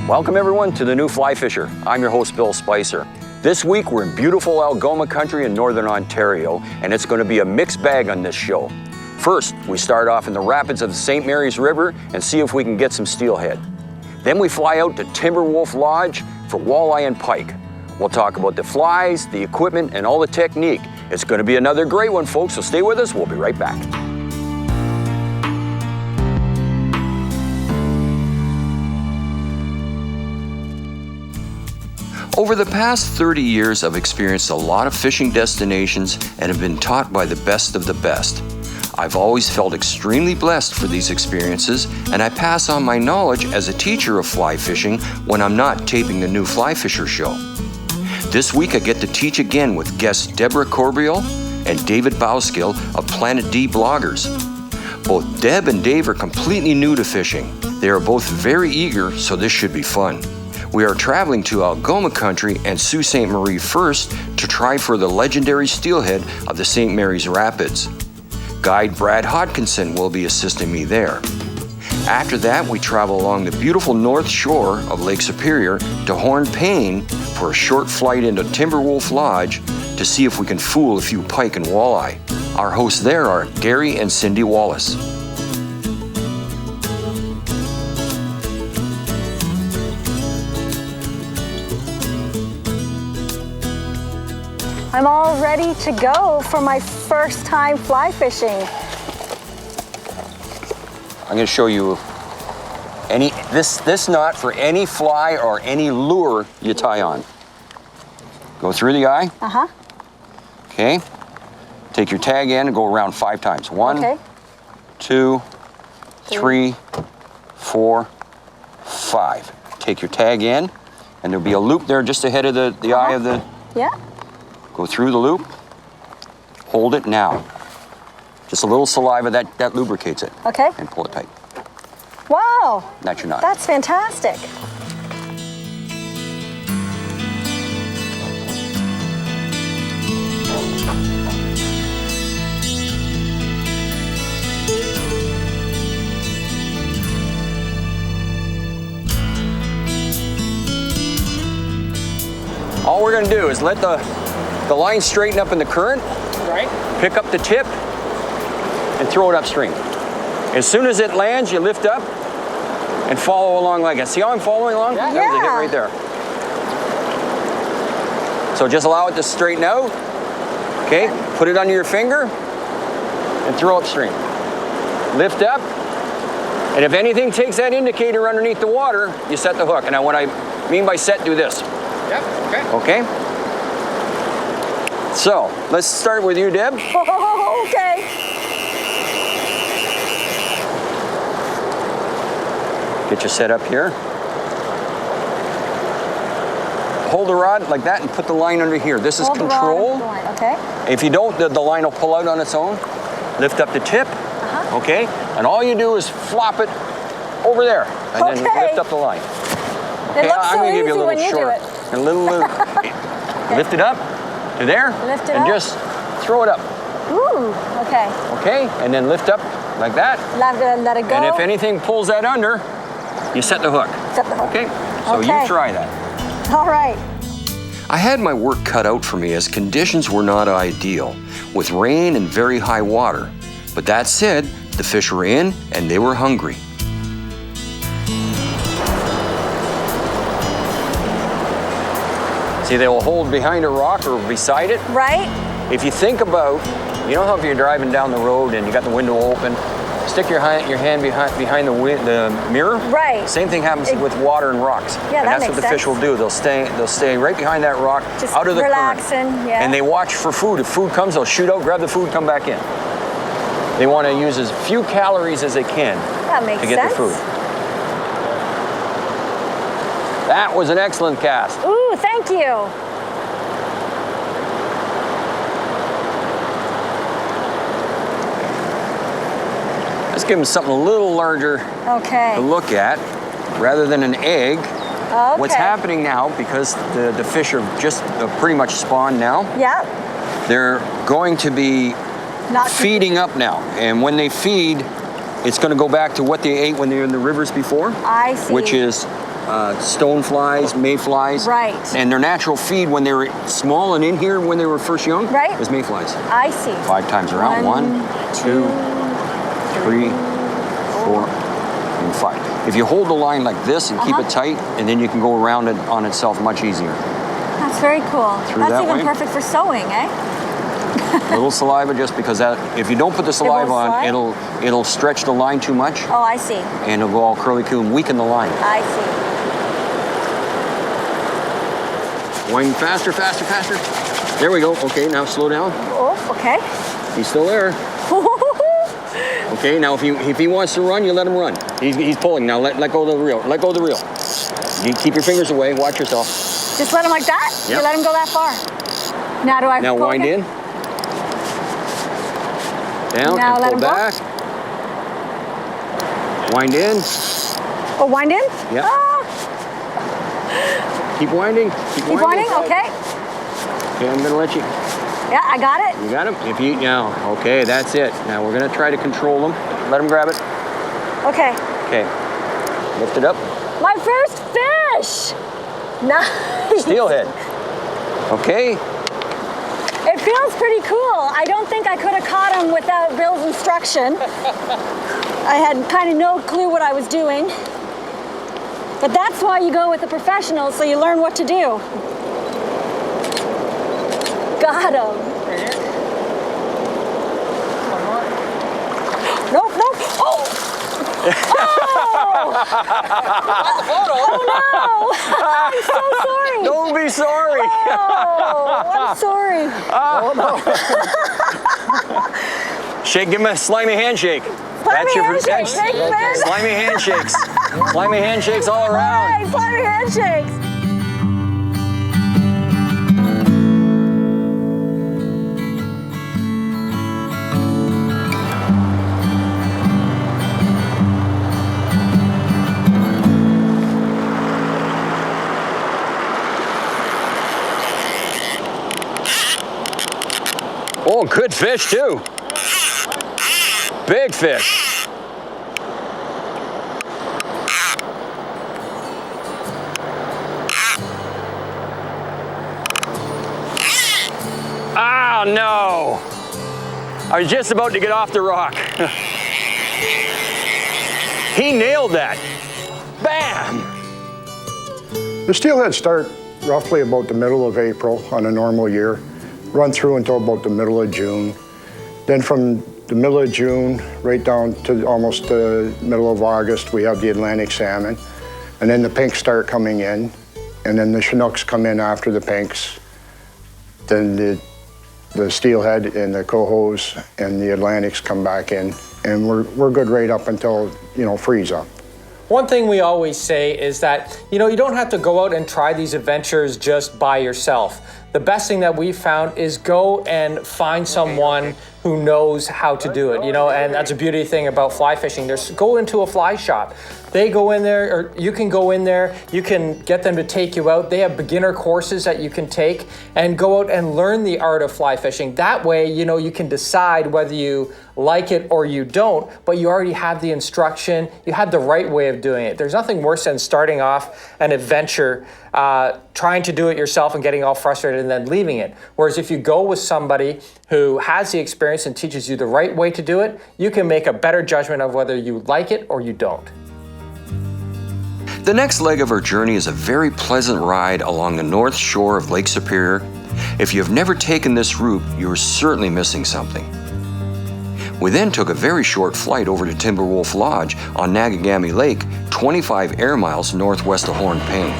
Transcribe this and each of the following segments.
Welcome everyone to the new Fly Fisher. I'm your host, Bill Spicer. This week we're in beautiful Algoma Country in Northern Ontario, and it's going to be a mixed bag on this show. First, we start off in the rapids of the St. Mary's River and see if we can get some steelhead. Then we fly out to Timberwolf Lodge for walleye and pike. We'll talk about the flies, the equipment, and all the technique. It's going to be another great one, folks, so stay with us. We'll be right back. Over the past 30 years, I've experienced a lot of fishing destinations and have been taught by the best of the best. I've always felt extremely blessed for these experiences, and I pass on my knowledge as a teacher of fly fishing when I'm not taping the new Fly Fisher show. This week I get to teach again with guests Deborah Corbiel and David Bauskill of Planet D Bloggers. Both Deb and Dave are completely new to fishing. They are both very eager, so this should be fun. We are traveling to Algoma Country and Sault Ste. Marie first to try for the legendary steelhead of the St. Mary's Rapids. Guide Brad Hodkinson will be assisting me there. After that, we travel along the beautiful north shore of Lake Superior to Horn Paine for a short flight into Timberwolf Lodge to see if we can fool a few pike and walleye. Our hosts there are Gary and Cindy Wallace. I'm all ready to go for my first time fly fishing. I'm going to show you this knot for any fly or any lure you tie on. Go through the eye. Uh-huh. Okay. Take your tag in and go around 5 times. 1, okay. 2, 3, 4, 5. Take your tag in, and there'll be a loop there just ahead of the eye of the... Yeah. Go through the loop, hold it now. Just a little saliva, that lubricates it. Okay. And pull it tight. Wow. That's your knot. That's fantastic. All we're gonna do is let the line straighten up in the current, right? Pick up the tip, and throw it upstream. As soon as it lands, you lift up and follow along like that. See how I'm following along? Yeah. That was a hit right there. So just allow it to straighten out. Okay, put it under your finger and throw upstream. Lift up, and if anything takes that indicator underneath the water, you set the hook. And now what I mean by set, do this. Yep, okay. Okay? So, let's start with you, Deb. Oh, okay. Get you set up here. Hold the rod like that and put the line under here. This is Hold control. the line. Okay. If you don't, the line will pull out on its own. Lift up the tip, okay? And all you do is flop it over there and then lift up the line. It looks so I'm gonna give easy you a little when you do short, it. a little lift it up to there, Lift it and up. just throw it up. Ooh, okay. Okay, and then lift up like that. Let it go. And if anything pulls that under, you set the hook. Set the hook. Okay, so Okay. you try that. All right. I had my work cut out for me as conditions were not ideal, with rain and very high water. But that said, the fish were in and they were hungry. See, they will hold behind a rock or beside it. Right? If you think about, you know how if you're driving down the road and you got the window open, stick your hand behind the mirror. Right. Same thing happens with water and rocks. Yeah, and that that's what makes the fish sense. will do. They'll stay right behind that rock, Just out of the relaxing, current. yeah. And they watch for food. If food comes, they'll shoot out, grab the food, come back in. They want to use as few calories as they can That makes to get sense. the food. That was an excellent cast. Ooh, thank you. Let's give them something a little larger Okay. to look at rather than an egg. Okay. What's happening now, because the fish are just pretty much spawned now, Yeah. they're going to be Not feeding up now. And when they feed, it's going to go back to what they ate when they were in the rivers before, I see. which is stone flies, mayflies. Right. And their natural feed when they were small and in here when they were first young was mayflies. I see. 5 times around. 1, 2, 3, 4, and 5. If you hold the line like this and keep it tight, and then you can go around it on itself much easier. That's very cool. That's even perfect for sewing, eh? A little saliva, just because that, if you don't put the saliva on, it'll stretch the line too much. Oh, I see. And it'll go all curly-coo and weaken the line. I see. Wind faster, faster, faster. There we go. Okay, now slow down. Oh, okay. He's still there. Okay, now if he wants to run, you let him run. He's pulling. Now let go of the reel. Let go of the reel. You keep your fingers away. Watch yourself. Just let him like that? Yep. You let him go that far? Now do I Now wind in. Down now and let pull him back. Go. Wind in. Oh, wind in? Yeah. Ah. Keep winding. Keep winding? Okay. Okay, I'm gonna let you. Yeah, I got it. You got him? If you now, okay, that's it. Now we're gonna try to control him. Let him grab it. Okay. Okay. Lift it up. My first fish! Nice. Steelhead. Okay. It feels pretty cool. I don't think I could have caught him without Bill's instruction. I had kind of no clue what I was doing. But that's why you go with the professionals, so you learn what to do. Got him. Nope, nope. Oh! Oh! Oh no! I'm so sorry. Don't be sorry. Oh, I'm sorry. Oh no. Shake, give him a slimy handshake. Slimy handshake. Thank you, man. Slimy handshakes. Slimy handshakes all around. All right, slimy handshakes. Oh, good fish too. Big fish. Oh no! I was just about to get off the rock. He nailed that. Bam! The steelhead start roughly about the middle of April on a normal year, run through until about the middle of June. Then from the middle of June right down to almost the middle of August, we have the Atlantic salmon. And then the pinks start coming in, and then the Chinooks come in after the pinks. Then the steelhead and the cohos and the Atlantics come back in, and we're good right up until, freeze up. One thing we always say is that, you don't have to go out and try these adventures just by yourself. The best thing that we've found is go and find someone who knows how to do it, and that's a beauty thing about fly fishing. Go into a fly shop. They go in there, or you can go in there, you can get them to take you out. They have beginner courses that you can take and go out and learn the art of fly fishing. That way, you can decide whether you like it or you don't, but you already have the instruction, you have the right way of doing it. There's nothing worse than starting off an adventure, trying to do it yourself and getting all frustrated and then leaving it. Whereas if you go with somebody who has the experience and teaches you the right way to do it, you can make a better judgment of whether you like it or you don't. The next leg of our journey is a very pleasant ride along the north shore of Lake Superior. If you have never taken this route, you are certainly missing something. We then took a very short flight over to Timberwolf Lodge on Nagagami Lake, 25 air miles northwest of Horn Pain.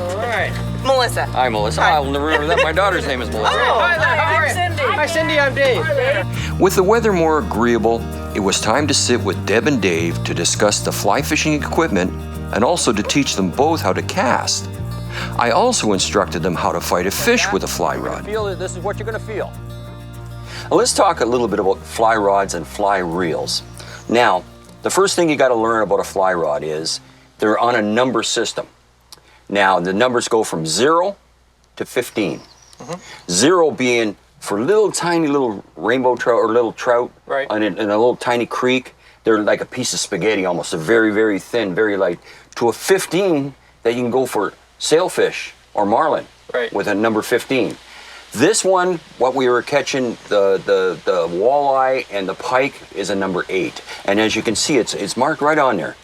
All right. Melissa. Hi, Melissa. Hi. I'll never remember that. My daughter's name is Melissa. Oh, hi there. How are you? Cindy. Hi, Cindy. I'm Dave. With the weather more agreeable, it was time to sit with Deb and Dave to discuss the fly fishing equipment and also to teach them both how to cast. I also instructed them how to fight a fish with a fly rod. This is what you're going to feel. Now, let's talk a little bit about fly rods and fly reels. Now, the first thing you got to learn about a fly rod is they're on a number system. Now, the numbers go from 0 to 15. 0 being for little tiny little rainbow trout or little trout right. in a little tiny creek. they're like a piece of spaghetti almost. They're very, very thin, very light. To a 15 that you can go for sailfish or marlin with a number 15. This one, what we were catching, the walleye and the pike is a number 8. And as you can see, it's marked right on there.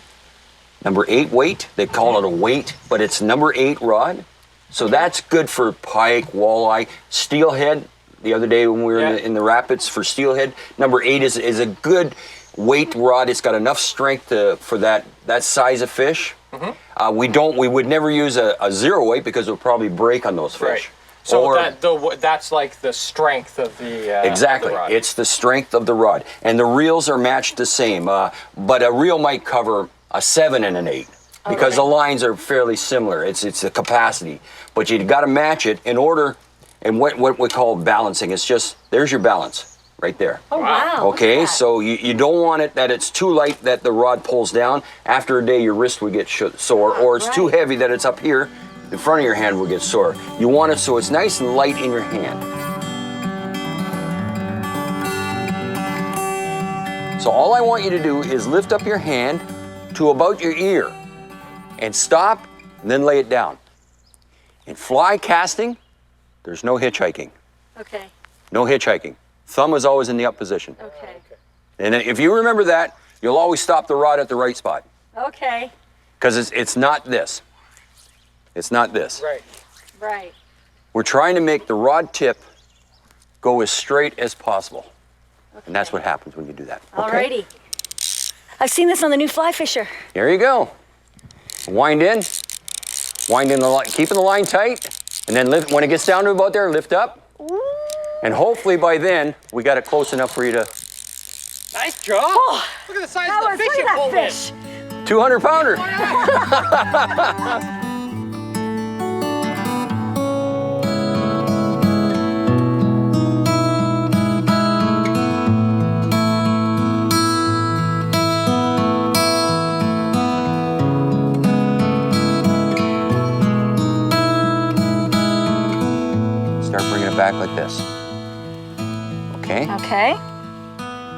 Number 8 weight, they call it a weight, but it's number 8 rod. So that's good for pike, walleye, steelhead. The other day when we were in the rapids for steelhead, number 8 is a good weight rod. It's got enough strength for that size of fish. We would never use a 0 weight because it would probably break on those fish. Right. So that's like the strength of the exactly. Of the rod. It's the strength of the rod, and the reels are matched the same. But a reel might cover a 7 and an 8 because the lines are fairly similar. It's the capacity, but you got to match it in order. And what we call balancing, it's just there's your balance right there. Oh wow. Okay, so you don't want it that it's too light that the rod pulls down. After a day, your wrist would get sore, or it's too heavy that it's up here. The front of your hand will get sore. You want it so it's nice and light in your hand. So all I want you to do is lift up your hand to about your ear and stop and then lay it down. In fly casting, there's no hitchhiking. Okay. No hitchhiking. Thumb is always in the up position. Okay. And if you remember that, you'll always stop the rod at the right spot. Okay. Because it's not this. It's not this. Right. Right. We're trying to make the rod tip go as straight as possible. Okay. And that's what happens when you do that. Alrighty. I've seen this on the new Fly Fisher. There you go. Wind in the line, keeping the line tight, and then lift, when it gets down to about there, lift up. Ooh. And hopefully by then, we got it close enough for you to... Nice job. Oh, Look at the size Howard, of the fish look you at pulled that in. fish. 200 pounder. Start bringing it back like this. Okay? Okay.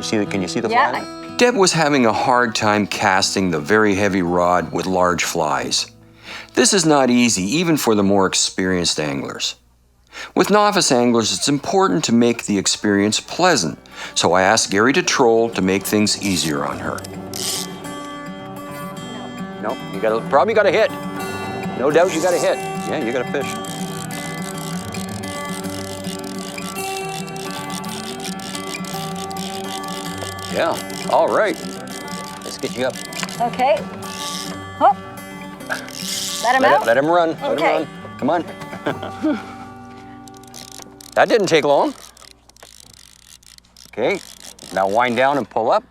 Can you see the Yeah, fly? Deb was having a hard time casting the very heavy rod with large flies. This is not easy, even for the more experienced anglers. With novice anglers, it's important to make the experience pleasant, so I asked Gary to troll to make things easier on her. No, you probably got a hit. No doubt you got a hit. Yeah, you got a fish. Yeah, all right. Let's get you up. Okay. Oh. Let him out? Let him run. Okay. Let him run. Come on. That didn't take long. Okay, now wind down and pull up.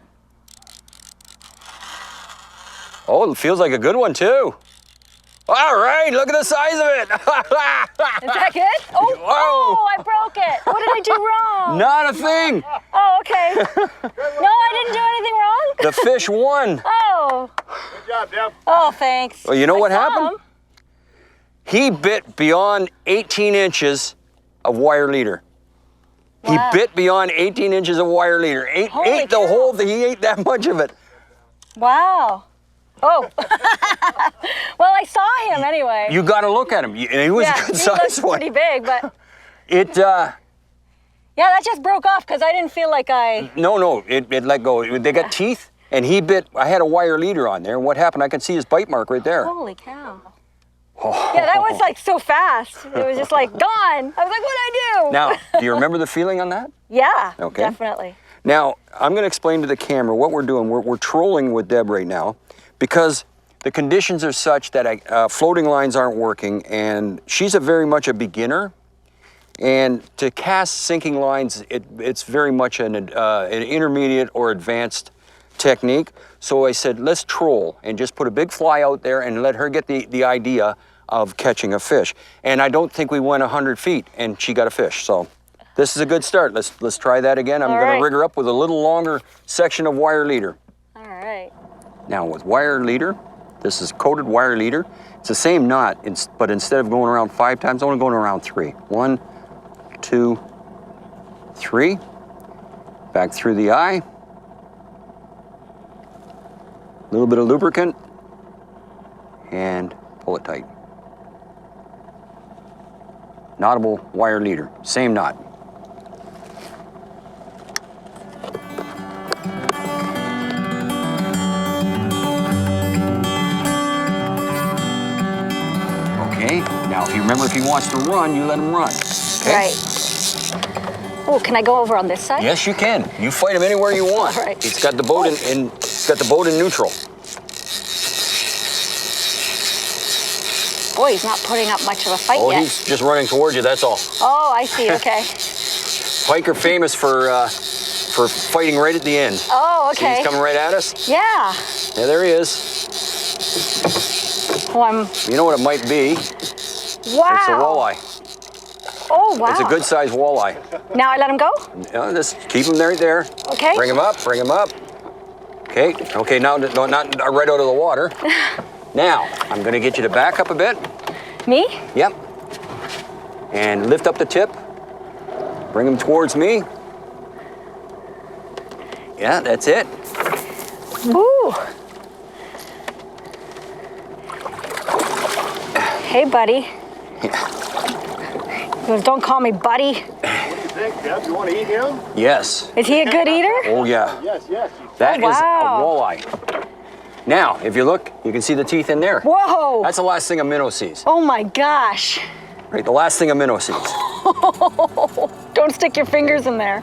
Oh, it feels like a good one too. All right, look at the size of it. Is that good? Oh, oh, I broke it. What did I do wrong? Not a thing. Oh, okay. No, I didn't do anything wrong? The fish won. Oh. Good job, Deb. Oh, thanks. Well, you know what I saw happened? him. He bit beyond 18 inches of wire leader. Wow. He bit beyond 18 inches of wire leader. Holy Ate the cow. whole thing. He ate that much of it. Wow. Oh. Well, I saw him anyway. You got to look at him. He was a good he size looks one. pretty big, but Yeah, that just broke off because I didn't feel like I... no, it let go. They got teeth, and he bit. I had a wire leader on there. And what happened? I could see his bite mark right there. Holy cow. Yeah, that was like so fast. It was just like gone. I was like, what'd I do? Now, do you remember the feeling on that? Yeah, Okay. definitely. Now, I'm going to explain to the camera what we're doing. We're trolling with Deb right now because the conditions are such that floating lines aren't working, and she's very much a beginner. And to cast sinking lines, it's very much an intermediate or advanced technique. So I said, let's troll and just put a big fly out there and let her get the idea of catching a fish. And I don't think we went 100 feet and she got a fish. So this is a good start. Let's try that again. I'm going to rig her up with a little longer section of wire leader. All right. Now with wire leader, this is coated wire leader. It's the same knot, but instead of going around 5 times, I'm only going around 3. 1, 2, 3. Back through the eye. A little bit of lubricant, and pull it tight. Knottable wire leader, same knot. Okay, now if you remember, if he wants to run, you let him run. Okay? Right. Oh, can I go over on this side? Yes, you can. You fight him anywhere you want. All right. It's got the boat it's got the boat in neutral. Boy, he's not putting up much of a fight yet. He's just running towards you, that's all. Oh, I see, okay. Pike are famous for fighting right at the end. Oh, See, okay. he's coming right at us. Yeah. Yeah, there he is. Oh, You know what it might be? wow. It's a walleye. Oh, wow. It's a good sized walleye. Now I let him go? Just keep him right there. Okay. Bring him up, bring him up. Okay, okay, now no, not right out of the water. Now, I'm gonna get you to back up a bit. Me? Yep. And lift up the tip. Bring him towards me. Yeah, that's it. Woo. Hey, buddy. He goes, don't call me buddy. What do you think, Jeff? You want to eat him? Yes. Is he a good eater? Oh, yeah. Yes, yes. That is wow. a walleye. Now, if you look, you can see the teeth in there. Whoa. That's the last thing a minnow sees. Oh my gosh. Right, the last thing a minnow sees. Don't stick your fingers in there.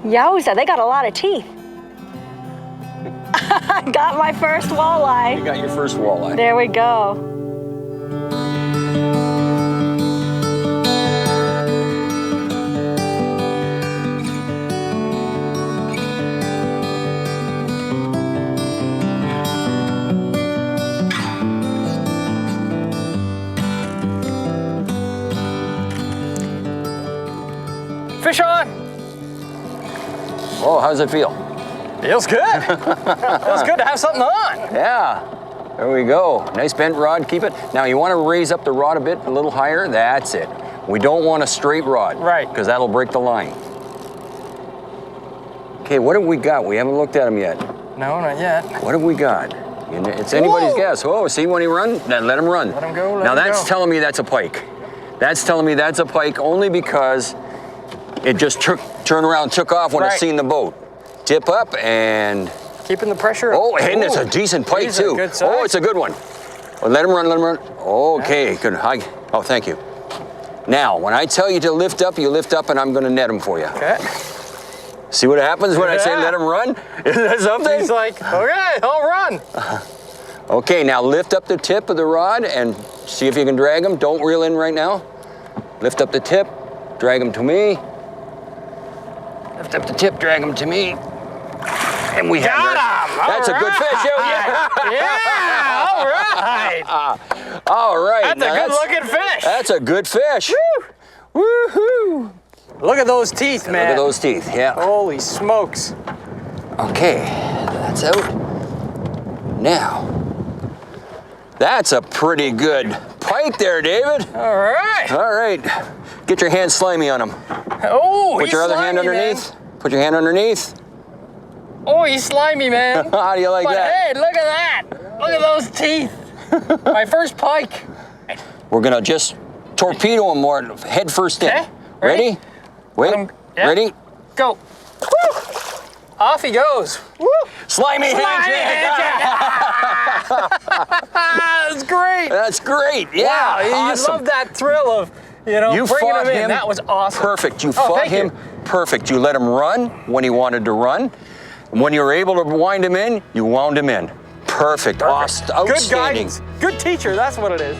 Yowza, they got a lot of teeth. I got my first walleye. You got your first walleye. There we go. Fish on. Oh, how does it feel? Feels good. Feels good to have something on. Yeah. There we go. Nice bent rod. Keep it. Now you want to raise up the rod a little higher. That's it. We don't want a straight rod. Right. Because that'll break the line. Okay, what have we got? We haven't looked at him yet. No, not yet. What have we got? It's anybody's Whoa. guess. Oh, see when he runs? Then let him run. Let him go, let now him that's go. telling me that's a pike. That's telling me that's a pike only because it just turned around and took off when it Right. seen the boat. Tip up and Keeping the pressure up. oh, and it's a Ooh. decent pike He's a too. good size. Oh, it's a good one. Well, let him run, let him run. Okay, good. Oh, thank you. Now, when I tell you to lift up, you lift up and I'm gonna net him for you. Okay. See what happens when I say Yeah. let him run? Is that something? He's like, okay, I'll run. Okay, now lift up the tip of the rod and see if you can drag him. Don't reel in right now. Lift up the tip, drag him to me. Lift up the tip, drag him to me. And we have Got that. him! That's a good fish. Yeah, all right. All right. That's now a good looking fish. That's a good fish. Woohoo! Look at those teeth, man. Look at those teeth. Yeah. Holy smokes. Okay, that's out. Now, that's a pretty good pike there, David. All right. All right. Get your hand slimy on him. Oh, Put he's your other hand slimy, underneath. man. Put your hand underneath. Oh, he's slimy, man. How do you like But that? hey, look at that. Look at those teeth. My first pike. We're gonna just torpedo him more, head first in. Okay, Ready? ready? Wait. Yeah. Ready? Go. Woo. Off he goes. Woo. Slimy Slimy handshake. That's great. That's great. Yeah. Wow, you awesome. love that thrill of, You bringing fought him in. him That was awesome. perfect. You Oh, fought thank him you. perfect. You let him run when he wanted to run. When you were able to wind him in, you wound him in. Perfect. Perfect. Outstanding. Good guidance. Good teacher. That's what it is.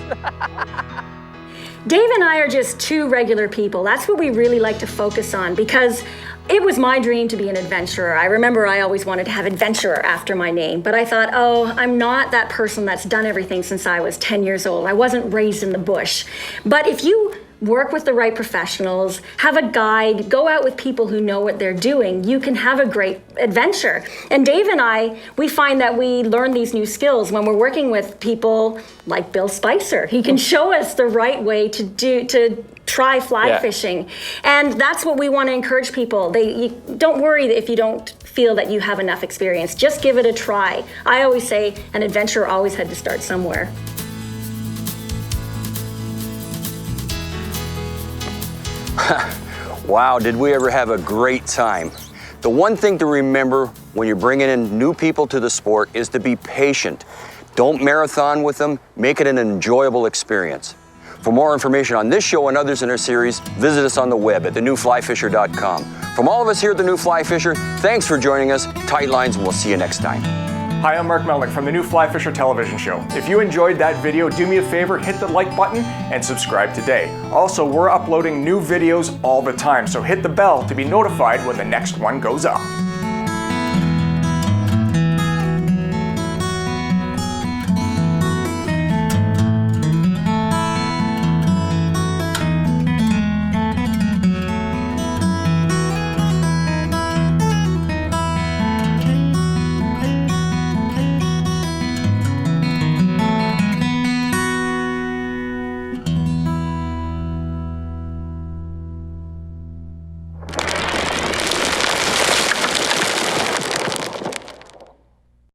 Dave and I are just two regular people. That's what we really like to focus on because it was my dream to be an adventurer. I remember I always wanted to have adventurer after my name, but I thought, oh, I'm not that person that's done everything since I was 10 years old. I wasn't raised in the bush. But if you work with the right professionals, have a guide, go out with people who know what they're doing, you can have a great adventure. And Dave and I, we find that we learn these new skills when we're working with people like Bill Spicer. He can show us the right way to try fly Yeah. fishing. And that's what we want to encourage people. Don't worry if you don't feel that you have enough experience. Just give it a try. I always say an adventure always had to start somewhere. Wow, did we ever have a great time. The one thing to remember when you're bringing in new people to the sport is to be patient. Don't marathon with them, make it an enjoyable experience. For more information on this show and others in our series, visit us on the web at thenewflyfisher.com. From all of us here at The New Fly Fisher, thanks for joining us. Tight lines, and we'll see you next time. Hi, I'm Mark Melnick from The New Fly Fisher television show. If you enjoyed that video, do me a favor, hit the like button and subscribe today. Also, we're uploading new videos all the time, so hit the bell to be notified when the next one goes up.